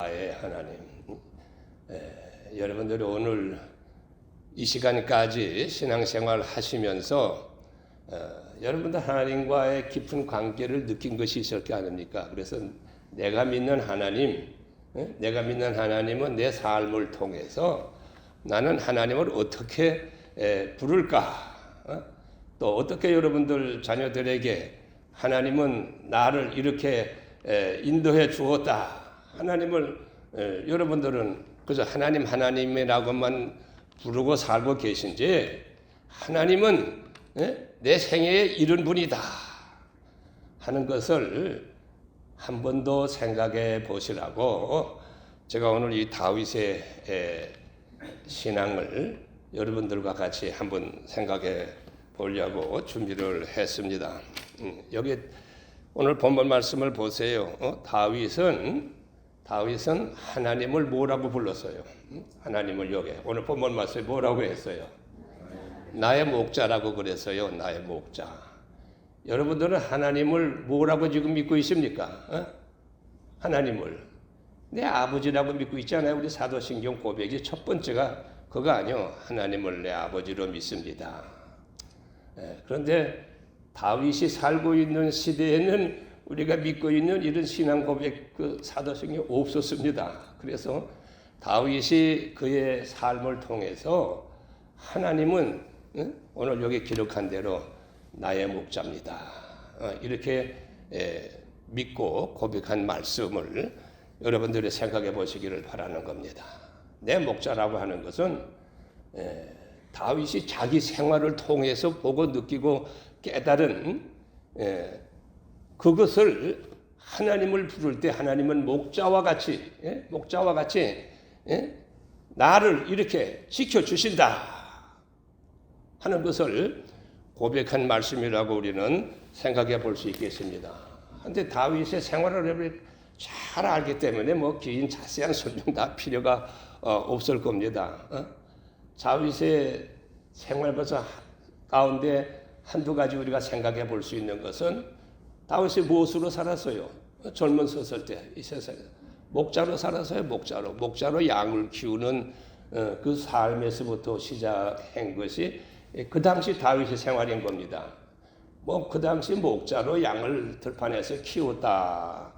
하나님, 여러분들이 오늘 이 시간까지 신앙생활 하시면서 여러분들 하나님과의 깊은 관계를 느낀 것이 있었지 않습니까? 그래서 내가 믿는 하나님은 내 삶을 통해서 나는 하나님을 어떻게 부를까? 또 어떻게 여러분들 자녀들에게 하나님은 나를 이렇게 인도해 주었다. 하나님을 여러분들은 그저 하나님이라고만 부르고 살고 계신지 하나님은 내 생애에 이런 분이다 하는 것을 한 번 더 생각해 보시라고 제가 오늘 이 다윗의 신앙을 여러분들과 같이 한번 생각해 보려고 준비를 했습니다. 여기 오늘 본문 말씀을 보세요. 다윗은 하나님을 뭐라고 불렀어요? 하나님을 여기 오늘 본문 말씀에 뭐라고 했어요? 나의 목자라고 그랬어요. 나의 목자. 여러분들은 하나님을 뭐라고 지금 믿고 있습니까? 하나님을 내 아버지라고 믿고 있잖아요. 우리 사도신경 고백이 첫 번째가 그거 아니요. 하나님을 내 아버지로 믿습니다. 그런데 다윗이 살고 있는 시대에는 우리가 믿고 있는 이런 신앙 고백 그 사도성경이 없었습니다. 그래서 다윗이 그의 삶을 통해서 하나님은 오늘 여기 기록한 대로 나의 목자입니다. 이렇게 믿고 고백한 말씀을 여러분들이 생각해 보시기를 바라는 겁니다. 내 목자라고 하는 것은 다윗이 자기 생활을 통해서 보고 느끼고 깨달은 그것을 하나님을 부를 때 하나님은 목자와 같이 나를 이렇게 지켜주신다 하는 것을 고백한 말씀이라고 우리는 생각해 볼 수 있겠습니다. 그런데 다윗의 생활을 잘 알기 때문에 긴 자세한 설명 다 필요가 없을 겁니다. 다윗의 생활 가운데 한두 가지 우리가 생각해 볼 수 있는 것은 다윗이 무엇으로 살았어요? 젊었을 때 이 세상에 목자로 살았어요. 목자로 양을 키우는 그 삶에서부터 시작한 것이 그 당시 다윗의 생활인 겁니다. 그 당시 목자로 양을 들판에서 키웠다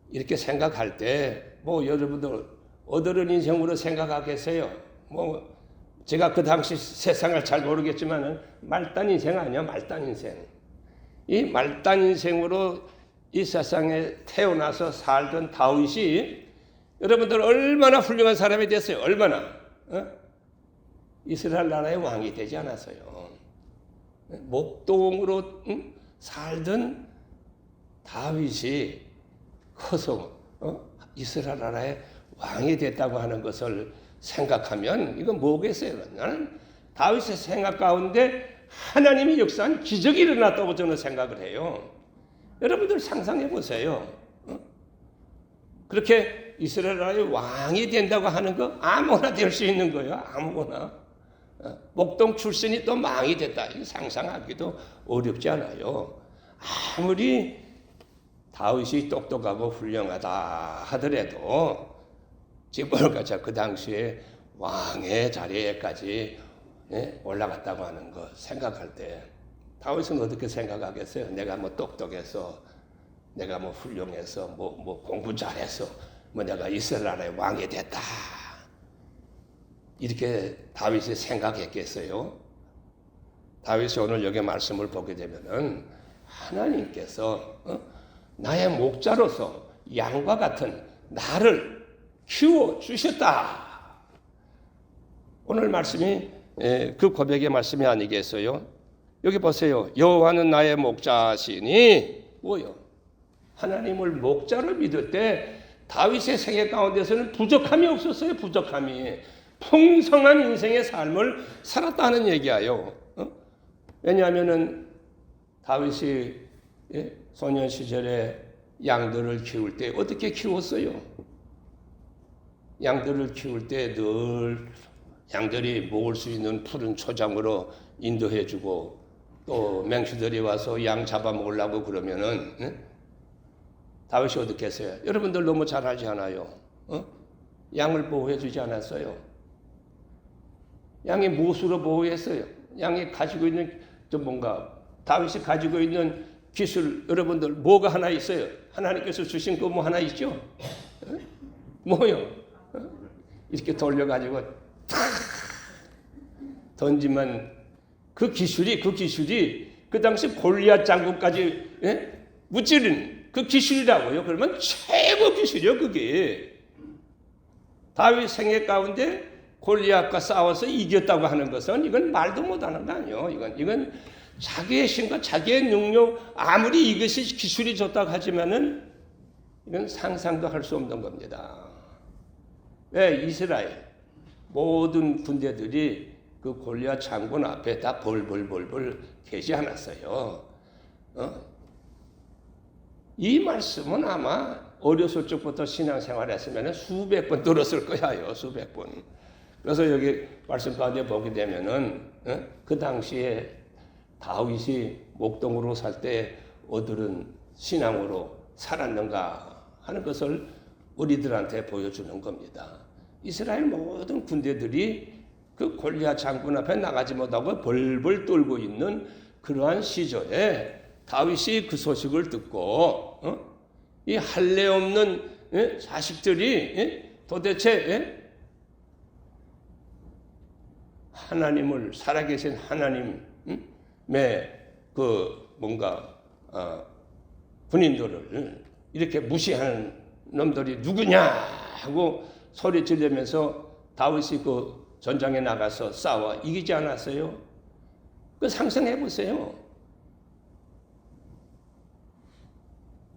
이렇게 생각할 때 여러분들 어떠한 인생으로 생각하겠어요? 제가 그 당시 세상을 잘 모르겠지만 말단 인생 아니야, 말단 인생. 이 말단 인생으로 이 세상에 태어나서 살던 다윗이 여러분들 얼마나 훌륭한 사람이 됐어요. 얼마나 이스라엘 나라의 왕이 되지 않았어요. 목동으로 살던 다윗이 커서 이스라엘 나라의 왕이 됐다고 하는 것을 생각하면 이건 뭐겠어요? 나는 다윗의 생각 가운데 하나님이 역사한 기적이 일어났다고 저는 생각을 해요. 여러분들 상상해 보세요. 그렇게 이스라엘 나라의 왕이 된다고 하는 거 아무나 될 수 있는 거예요. 아무거나. 목동 출신이 또 왕이 됐다. 이거 상상하기도 어렵지 않아요. 아무리 다윗이 똑똑하고 훌륭하다 하더라도 지금 그 당시에 왕의 자리에까지 올라갔다고 하는 거 생각할 때 다윗은 어떻게 생각하겠어요? 내가 똑똑해서, 내가 훌륭해서, 공부 잘해서, 내가 이스라엘 나라의 왕이 됐다. 이렇게 다윗이 생각했겠어요? 다윗이 오늘 여기 말씀을 보게 되면은 하나님께서 나의 목자로서 양과 같은 나를 키워 주셨다. 오늘 말씀이 그 고백의 말씀이 아니겠어요? 여기 보세요. 여호와는 나의 목자시니 뭐요? 하나님을 목자로 믿을 때 다윗의 생애 가운데서는 부족함이 없었어요. 부족함이 풍성한 인생의 삶을 살았다는 얘기예요. 왜냐하면은 다윗이 소년 시절에 양들을 키울 때 어떻게 키웠어요? 양들을 키울 때 늘 양들이 먹을 수 있는 푸른 초장으로 인도해주고 또 맹수들이 와서 양 잡아먹으려고 그러면은 다윗이 어떻게 했어요? 여러분들 너무 잘 알지 않아요? 양을 보호해 주지 않았어요? 양이 무엇으로 보호했어요? 양이 가지고 있는 다윗이 가지고 있는 기술, 여러분들 뭐가 하나 있어요? 하나님께서 주신 거 뭐 하나 있죠? 뭐요? 이렇게 돌려가지고 탁 던지면 그 기술이 그 당시 골리앗 장군까지 무찌른 그 기술이라고요. 그러면 최고 기술이요, 그게. 다윗 생애 가운데 골리앗과 싸워서 이겼다고 하는 것은 이건 말도 못하는 거 아니에요. 이건 자기의 신과 자기의 능력, 아무리 이것이 기술이 좋다고 하지만은 이건 상상도 할 수 없는 겁니다. 왜 이스라엘 모든 군대들이 그 골리앗 장군 앞에 다 벌벌 계지 않았어요. 이 말씀은 아마 어렸을 적부터 신앙생활했으면 수백 번 들었을 거야요. 수백 번. 그래서 여기 말씀 가운데 보게 되면은 그 당시에 다윗이 목동으로 살 때 어들은 신앙으로 살았는가 하는 것을 우리들한테 보여주는 겁니다. 이스라엘 모든 군대들이 그 골리앗 장군 앞에 나가지 못하고 벌벌 떨고 있는 그러한 시절에 다윗이 그 소식을 듣고 이 할례 없는 자식들이 도대체 하나님을 살아계신 하나님의 군인들을 이렇게 무시하는 놈들이 누구냐 하고 소리 지르면서 다윗이 그 전장에 나가서 싸워 이기지 않았어요? 그 상상해 보세요.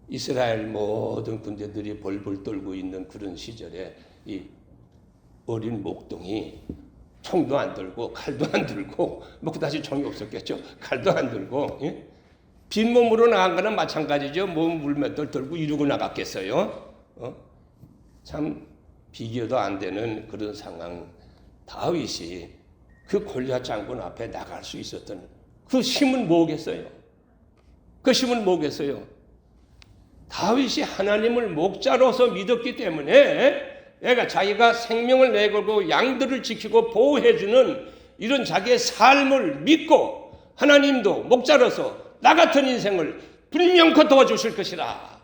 이스라엘 모든 군대들이 벌벌 떨고 있는 그런 시절에 이 어린 목동이 총도 안 들고 칼도 안 들고 그다지 총이 없었겠죠. 칼도 안 들고 빈몸으로 나간 거는 마찬가지죠. 물맷돌 들고 이러고 나갔겠어요. 참 비교도 안 되는 그런 상황. 다윗이 그 골리앗 장군 앞에 나갈 수 있었던 그 힘은 뭐겠어요? 그 힘은 뭐겠어요? 다윗이 하나님을 목자로서 믿었기 때문에 자기가 생명을 내걸고 양들을 지키고 보호해주는 이런 자기의 삶을 믿고 하나님도 목자로서 나 같은 인생을 분명코 도와주실 것이라.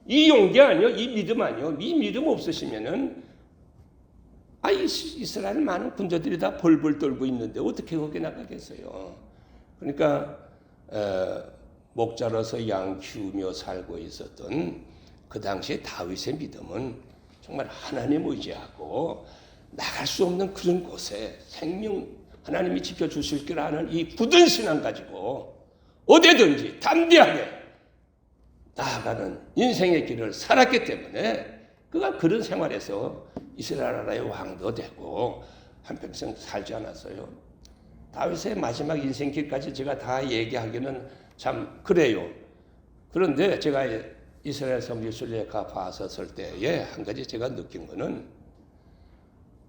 이 용기 아니요? 이 믿음 아니요? 이 믿음 없으시면은 이스라엘 많은 군대들이 다 벌벌 떨고 있는데 어떻게 거기 나가겠어요? 그러니까 목자로서 양 키우며 살고 있었던 그 당시에 다윗의 믿음은 정말 하나님 의지하고 나갈 수 없는 그런 곳에 생명 하나님이 지켜주실 거라는 이 굳은 신앙 가지고 어디든지 담대하게 나아가는 인생의 길을 살았기 때문에 그가 그런 생활에서 이스라엘 나라의 왕도 되고 한평생 살지 않았어요. 다윗의 마지막 인생길까지 제가 다 얘기하기는 참 그래요. 그런데 제가 이스라엘 성지순례 가봤었을 때에 한 가지 제가 느낀 거는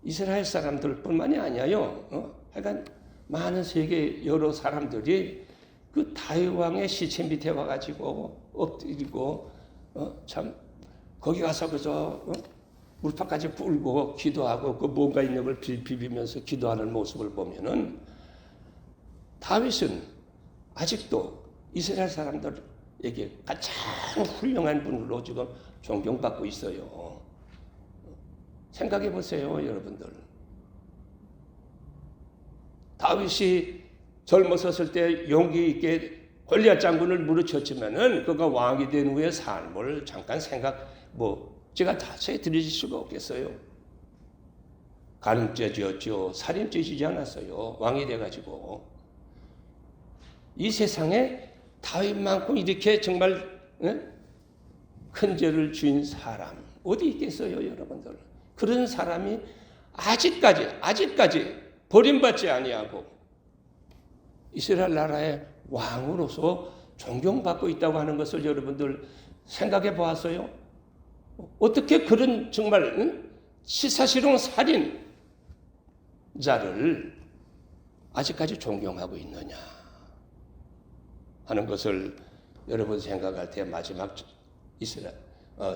이스라엘 사람들뿐만이 아니에요. 하여간 많은 세계 여러 사람들이 그 다윗 왕의 시체 밑에 와가지고 엎드리고 참 거기 가서 그저 물파까지 불고 기도하고 그 뭔가 있는 걸 비비면서 기도하는 모습을 보면은 다윗은 아직도 이스라엘 사람들에게 가장 훌륭한 분으로 지금 존경받고 있어요. 생각해 보세요, 여러분들. 다윗이 젊었을 때 용기 있게 골리앗 장군을 무르쳤지만은 그가 왕이 된 후의 삶을 잠깐 제가 다시 드릴 수가 없겠어요. 간음죄 지었죠. 살인죄 지지 않았어요. 왕이 돼가지고. 이 세상에 다윗만큼 이렇게 정말 큰 죄를 지은 사람 어디 있겠어요, 여러분들? 그런 사람이 아직까지 버림받지 아니하고 이스라엘 나라의 왕으로서 존경받고 있다고 하는 것을 여러분들 생각해 보았어요? 어떻게 그런 정말 치사스러운 살인자를 아직까지 존경하고 있느냐 하는 것을 여러분 생각할 때 마지막 이스라엘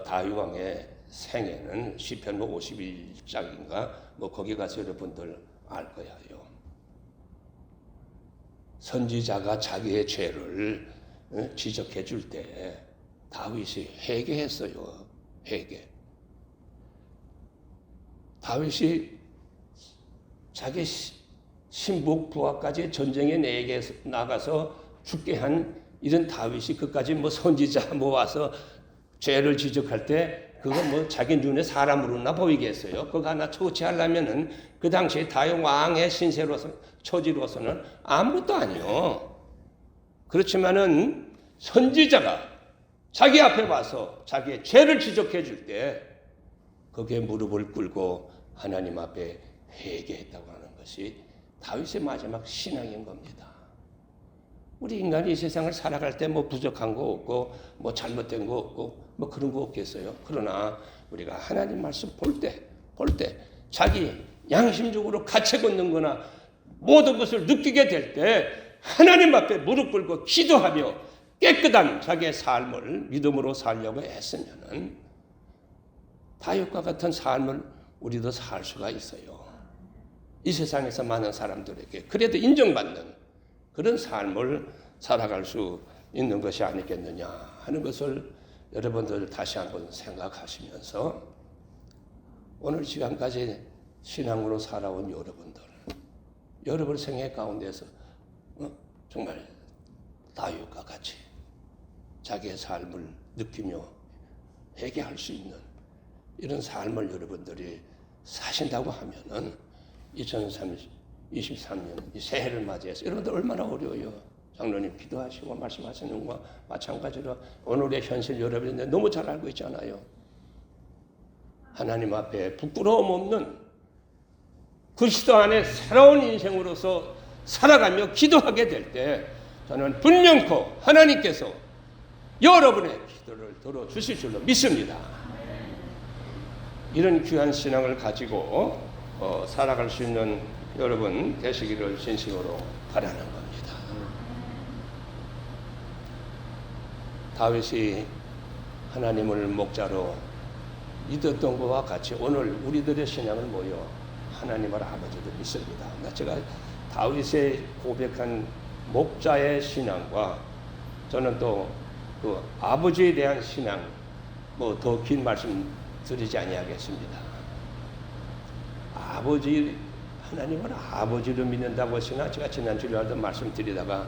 다윗왕의 생애는 시편 51장인가 거기 가서 여러분들 알 거예요. 선지자가 자기의 죄를 지적해 줄 때 다윗이 회개했어요. 회개. 다윗이 자기 신복 부하까지 전쟁에 나가서 죽게 한 이런 다윗이 그까지 선지자 와서 죄를 지적할 때 그거 자기 눈에 사람으로나 보이겠어요? 그거 하나 처치하려면은 그 당시에 다윗 왕의 신세로서 처지로서는 아무것도 아니요. 그렇지만은 선지자가 자기 앞에 와서 자기의 죄를 지적해 줄 때 거기에 무릎을 꿇고 하나님 앞에 회개했다고 하는 것이 다윗의 마지막 신앙인 겁니다. 우리 인간이 이 세상을 살아갈 때 부족한 거 없고 잘못된 거 없고 그런 거 없겠어요. 그러나 우리가 하나님 말씀 볼 때 자기 양심적으로 가책 얻는 거나 모든 것을 느끼게 될 때 하나님 앞에 무릎 꿇고 기도하며 깨끗한 자기의 삶을 믿음으로 살려고 했으면은 다윗과 같은 삶을 우리도 살 수가 있어요. 이 세상에서 많은 사람들에게 그래도 인정받는 그런 삶을 살아갈 수 있는 것이 아니겠느냐 하는 것을 여러분들 다시 한번 생각하시면서 오늘 시간까지 신앙으로 살아온 여러분 생애 가운데서 정말 다윗과 같이 자기의 삶을 느끼며 회개할 수 있는 이런 삶을 여러분들이 사신다고 하면은 2023년 이 새해를 맞이해서 여러분들 얼마나 어려워요. 장로님 기도하시고 말씀하시는 것과 마찬가지로 오늘의 현실 여러분들 너무 잘 알고 있잖아요. 하나님 앞에 부끄러움 없는 그리스도 안에 새로운 인생으로서 살아가며 기도하게 될 때 저는 분명코 하나님께서 여러분의 기도를 들어주실 줄로 믿습니다. 이런 귀한 신앙을 가지고 살아갈 수 있는 여러분 되시기를 진심으로 바라는 겁니다. 다윗이 하나님을 목자로 믿었던 것과 같이 오늘 우리들의 신앙을 모여 하나님을 아버지를 믿습니다. 제가 다윗의 고백한 목자의 신앙과 저는 또 그 아버지에 대한 신앙 더 긴 말씀 드리지 아니하겠습니다. 하나님을 아버지로 믿는다고 하시나 제가 지난주에도 말씀드리다가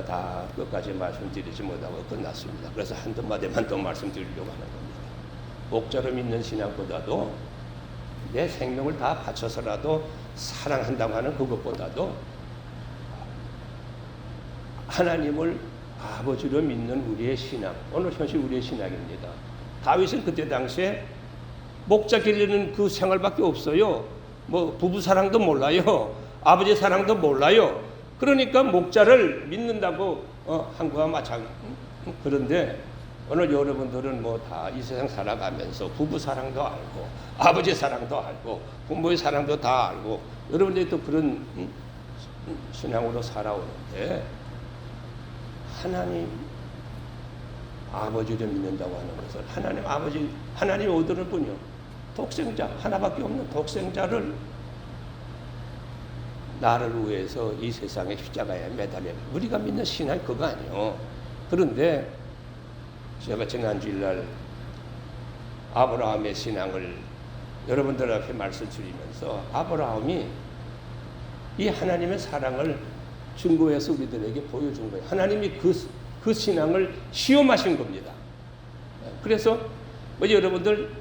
다 끝까지 말씀드리지 못하고 끝났습니다. 그래서 한두 마디만 더 말씀드리려고 하는 겁니다. 목자로 믿는 신앙보다도 내 생명을 다 바쳐서라도 사랑한다고 하는 그것보다도 하나님을 아버지로 믿는 우리의 신앙, 오늘 현실 우리의 신앙입니다. 다윗은 그때 당시에 목자 기르는 그 생활밖에 없어요. 부부 사랑도 몰라요. 아버지 사랑도 몰라요. 그러니까 목자를 믿는다고 한 거와 마찬가지. 그런데 오늘 여러분들은 다 이 세상 살아가면서 부부 사랑도 알고 아버지 사랑도 알고 부모의 사랑도 다 알고 여러분들이 또 그런 신앙으로 살아오는데 하나님 아버지를 믿는다고 하는 것을 하나님 어디를 뿐이요 독생자 하나밖에 없는 독생자를 나를 위해서 이 세상의 십자가에 매달려 우리가 믿는 신앙이 그거 아니요. 그런데 제가 지난주일날 아브라함의 신앙을 여러분들 앞에 말씀드리면서 아브라함이 이 하나님의 사랑을 증거해서 우리들에게 보여준 거예요. 하나님이 그 신앙을 시험하신 겁니다. 그래서 여러분들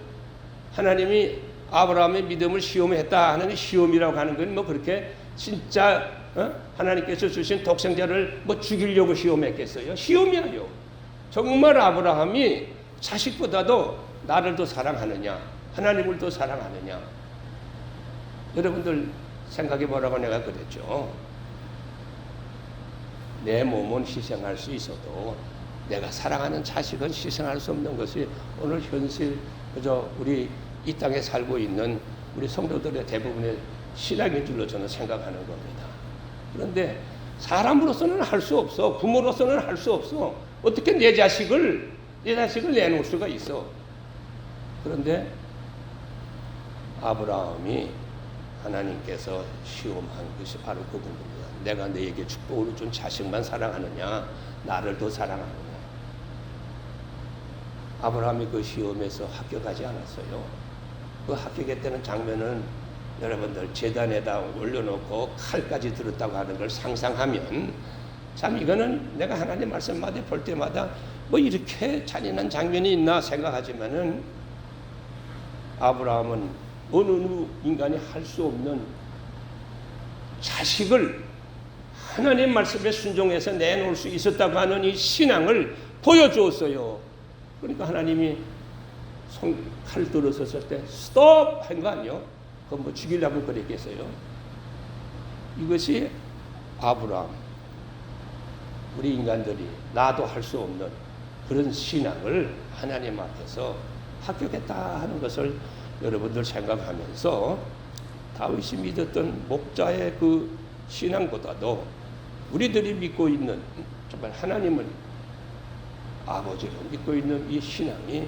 하나님이 아브라함의 믿음을 시험했다 하는 시험이라고 하는 건 그렇게 진짜 하나님께서 주신 독생자를 죽이려고 시험했겠어요? 시험이 아니요. 정말 아브라함이 자식보다도 나를 더 사랑하느냐 하나님을 더 사랑하느냐 여러분들 생각해 보라고 내가 그랬죠. 내 몸은 희생할 수 있어도 내가 사랑하는 자식은 희생할 수 없는 것이 오늘 현실 그저 우리 이 땅에 살고 있는 우리 성도들의 대부분의 신앙인 줄로 저는 생각하는 겁니다. 그런데 사람으로서는 할 수 없어. 부모로서는 할 수 없어. 어떻게 내 자식을 내놓을 수가 있어. 그런데 아브라함이 하나님께서 시험한 것이 바로 그겁니다. 내가 너에게 축복을 준 자식만 사랑하느냐, 나를 더 사랑하느냐. 아브라함이 그 시험에서 합격하지 않았어요. 그 합격했다는 장면은 여러분들 제단에다 올려놓고 칼까지 들었다고 하는 걸 상상하면 참 이거는 내가 하나님 말씀마다 볼 때마다 뭐 이렇게 잔인한 장면이 있나 생각하지만은 아브라함은 어느 인간이 할 수 없는 자식을 하나님 말씀에 순종해서 내놓을 수 있었다고 하는 이 신앙을 보여주었어요. 그러니까 하나님이 칼 들어섰을 때 스톱 한 거 아니요? 그건 뭐 죽이려고 그랬겠어요. 이것이 아브라함, 우리 인간들이 나도 할 수 없는 그런 신앙을 하나님 앞에서 합격했다 하는 것을 여러분들 생각하면서 다윗이 믿었던 목자의 그 신앙보다도 우리들이 믿고 있는 정말 하나님을 아버지로 믿고 있는 이 신앙이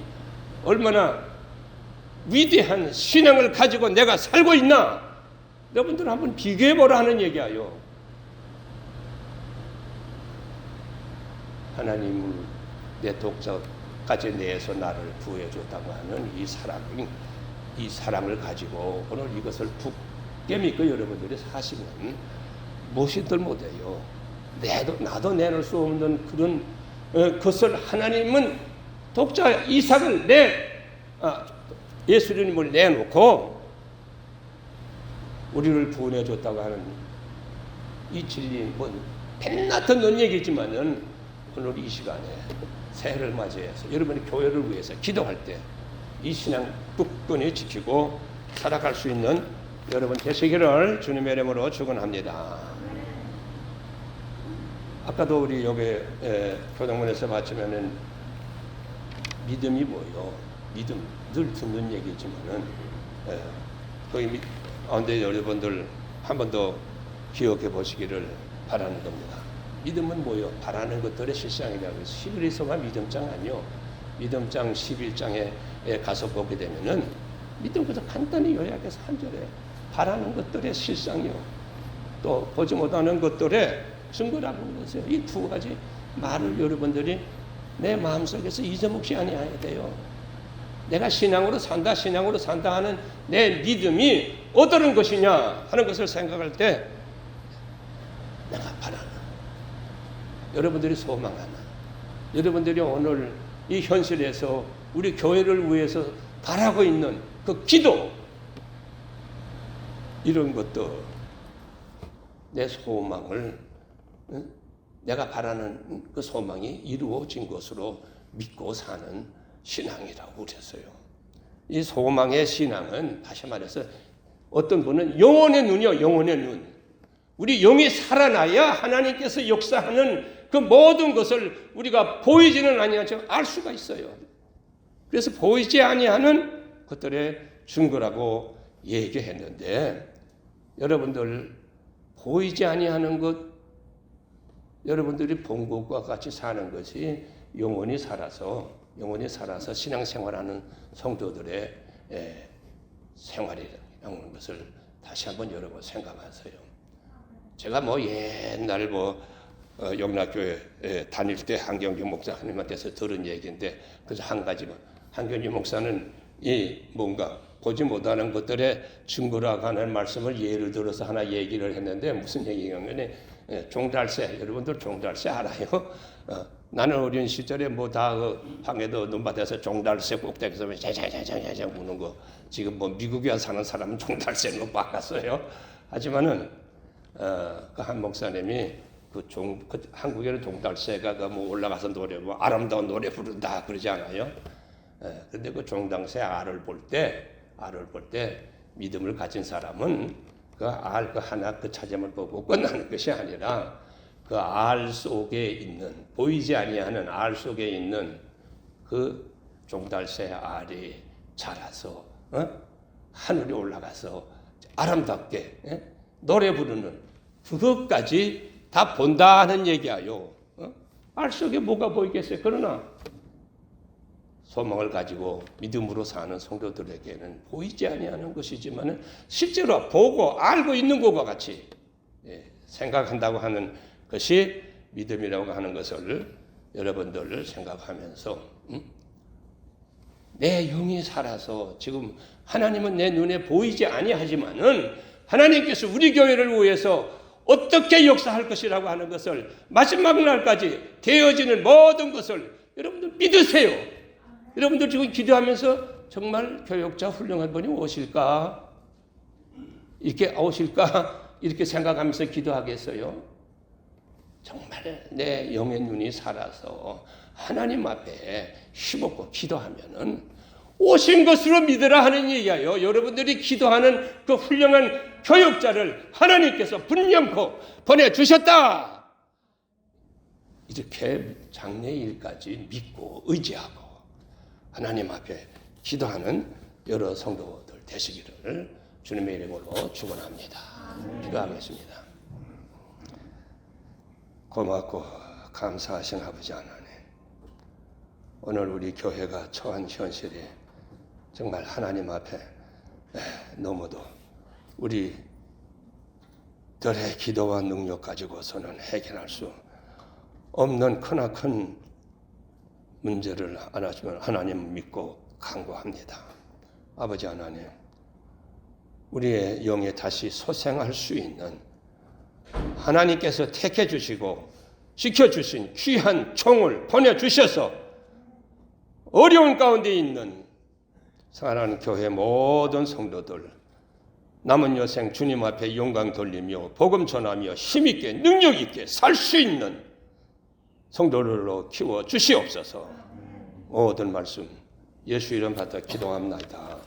얼마나 위대한 신앙을 가지고 내가 살고 있나 여러분들 한번 비교해보라 하는 얘기예요. 하나님을 내 독자까지 내서 나를 구해줬다고 하는 이 사랑을 가지고 오늘 이것을 굳게 믿고 여러분들이 사시면 무엇이들 못해요. 나도 내놓을 수 없는 그런 것을 하나님은 독자 이삭을 예수님을 내놓고 우리를 구원해 줬다고 하는 이 진리, 뭐 맨날 듣는 얘기지만은 오늘 이 시간에 새해를 맞이해서 여러분이 교회를 위해서 기도할 때 이 신앙 굳건히 지키고 살아갈 수 있는 여러분 되시기를 주님의 이름으로 축원합니다. 아까도 우리 여기 교동문에서 봤지만은 믿음이 뭐요? 믿음 늘 듣는 얘기지만은 거기 가운데 여러분들 한 번 더 기억해 보시기를 바라는 겁니다. 믿음은 뭐요? 바라는 것들의 실상이라고 해서 히브리서가 믿음장 아니요. 믿음장 11장에 가서 보게 되면은 믿음 그저 간단히 요약해서 한 절에 바라는 것들의 실상이요. 또 보지 못하는 것들의 증거라고 그러세요. 이 두 가지 말을 여러분들이 내 마음속에서 잊어먹지 아니해야 돼요. 내가 신앙으로 산다 하는 내 믿음이 어떠한 것이냐 하는 것을 생각할 때 내가 바라는 여러분들이 소망하는 여러분들이 오늘 이 현실에서 우리 교회를 위해서 바라고 있는 그 기도 이런 것도 내 소망을 내가 바라는 그 소망이 이루어진 것으로 믿고 사는 신앙이라고 그랬어요. 이 소망의 신앙은 다시 말해서 어떤 분은 영혼의 눈이요. 영혼의 눈. 우리 영이 살아나야 하나님께서 역사하는 그 모든 것을 우리가 보이지는 아니하지만 알 수가 있어요. 그래서 보이지 아니하는 것들의 증거라고 얘기했는데 여러분들 보이지 아니하는 것 여러분들이 본 것과 같이 사는 것이 영원히 살아서 신앙생활하는 성도들의 생활이라는 것을 다시 한번 여러분 생각하세요. 제가 옛날 영락교회 다닐 때 한경규 목사님한테서 들은 얘기인데 그래서 한 가지만 한경규 목사는 뭔가 보지 못하는 것들의 증거라고 하는 말씀을 예를 들어서 하나 얘기를 했는데 무슨 얘기냐면 종달새 여러분들 종달새 알아요? 나는 어린 시절에 다 방에도 눈밭에서 종달새 꼭대기에서 자자자자자 우는 거 지금 미국에 사는 사람은 종달새는 못 봤어요. 하지만은 그 한 목사님이 한국에는 종달새가 올라가서 노래 아름다운 노래 부른다 그러지 않아요? 그런데 그 종달새 알을 볼 때 믿음을 가진 사람은 그 하나 그 차점을 보고 끝나는 것이 아니라 그 알 속에 있는 보이지 아니하는 알 속에 있는 그 종달새 알이 자라서 하늘에 올라가서 아름답게 노래 부르는 그것까지 다 본다는 얘기야요. 알 속에 뭐가 보이겠어요? 그러나 소망을 가지고 믿음으로 사는 성도들에게는 보이지 아니하는 것이지만 실제로 보고 알고 있는 것과 같이 생각한다고 하는 것이 믿음이라고 하는 것을 여러분들 생각하면서 내 영이 살아서 지금 하나님은 내 눈에 보이지 아니하지만은 하나님께서 우리 교회를 위해서 어떻게 역사할 것이라고 하는 것을 마지막 날까지 되어지는 모든 것을 여러분들 믿으세요. 여러분들 지금 기도하면서 정말 교역자 훌륭한 분이 오실까? 이렇게 오실까? 이렇게 생각하면서 기도하겠어요? 정말 내 영의 눈이 살아서 하나님 앞에 힘없고 기도하면은 오신 것으로 믿으라 하는 얘기예요. 여러분들이 기도하는 그 훌륭한 교역자를 하나님께서 분명코 보내주셨다. 이렇게 장래일까지 믿고 의지하고 하나님 앞에 기도하는 여러 성도들 되시기를 주님의 이름으로 축원합니다. 기도하겠습니다. 고맙고 감사하신 아버지 하나님, 오늘 우리 교회가 처한 현실이 정말 하나님 앞에 너무도 우리들의 기도와 능력 가지고서는 해결할 수 없는 크나큰 문제를 하나님 믿고 간구합니다. 아버지 하나님, 우리의 영에 다시 소생할 수 있는 하나님께서 택해 주시고 지켜주신 귀한 종을 보내주셔서 어려운 가운데 있는 사랑하는 교회 모든 성도들 남은 여생 주님 앞에 영광 돌리며 복음 전하며 힘있게 능력있게 살 수 있는 성도들로 키워 주시옵소서. 모든 말씀 예수 이름 받아 기도합니다.